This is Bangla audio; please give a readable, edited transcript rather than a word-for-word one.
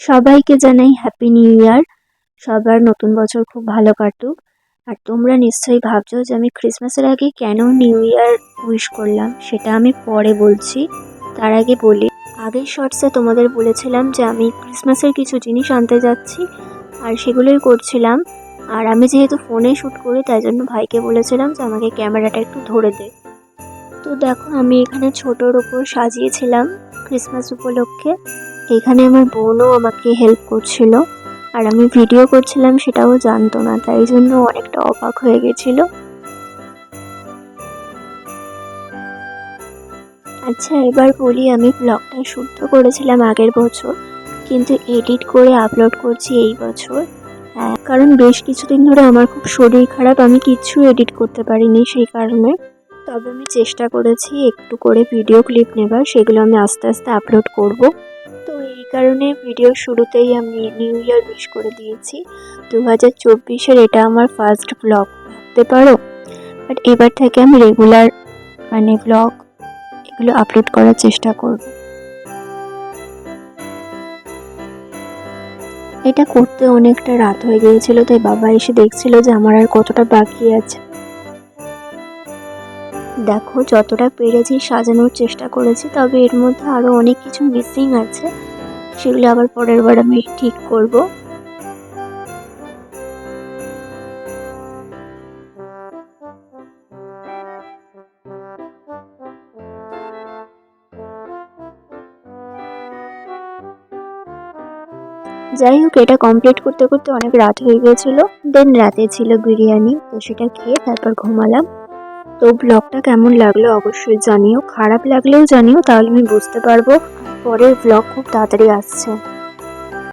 সবাইকে জানাই হ্যাপি নিউ ইয়ার। সবার নতুন বছর খুব ভালো কাটুক। আর তোমরা নিশ্চয়ই ভাবছো যে আমি ক্রিসমাসের আগে কেন নিউ ইয়ার উইশ করলাম, সেটা আমি পরে বলছি। তার আগে বলি, আগের শর্টসে তোমাদের বলেছিলাম যে আমি ক্রিসমাসের কিছু জিনিস আনতে যাচ্ছি আর সেগুলোই করছিলাম। আর আমি যেহেতু ফোনে শ্যুট করি তাই জন্য ভাইকে বলেছিলাম যে আমাকে ক্যামেরাটা একটু ধরে দে। তো দেখো আমি এখানে ছোটোর ওপর সাজিয়েছিলাম ক্রিসমাস উপলক্ষে। এখানে আমার বোনও আমাকে হেল্প করছিল, আর আমি ভিডিও করছিলাম সেটাও জানতো না, তাই জন্য অনেকটা অবাক হয়ে গেছিল। আচ্ছা এবার বলি, আমি ব্লগটা শ্যুট তো করেছিলাম আগের বছর, কিন্তু এডিট করে আপলোড করছি এই বছর। হ্যাঁ, কারণ বেশ কিছুদিন ধরে আমার খুব শরীর খারাপ, আমি কিচ্ছু এডিট করতে পারিনি সেই কারণে। তবে আমি চেষ্টা করেছি একটু করে ভিডিও ক্লিপ নেবার, সেগুলো আমি আস্তে আস্তে আপলোড করব। তো এই কারণে ভিডিও শুরুতেই আমি নিউ ইয়ার উইশ করে দিয়েছি। 2024-এর এটা আমার ফার্স্ট ব্লগ ভাবতে পারো। বাট এবার থেকে আমি রেগুলার ব্লগ এগুলো আপলোড করার চেষ্টা করব। এটা করতে অনেকটা রাত হয়ে গিয়েছিল, তাই বাবা এসে দেখছিল যে আমার আর কতটা বাকি আছে। দেখো যতটা পেরেছি সাজানোর চেষ্টা করেছি, তবে এর মধ্যে আরও অনেক কিছু মিসিং আছে, সেগুলো আবার পরের বার আমি ঠিক করব। যাই হোক, এটা কমপ্লিট করতে করতে অনেক রাত হয়ে গিয়েছিল। দেন রাতে ছিল বিরিয়ানি, তো সেটা খেয়ে তারপর ঘুমালাম। তো ব্লগটা কেমন লাগলো অবশ্যই জানিও, খারাপ লাগলেও জানিও, তাহলে আমি বুঝতে পারবো। পরের ব্লগ খুব তাড়াতাড়ি আসছে।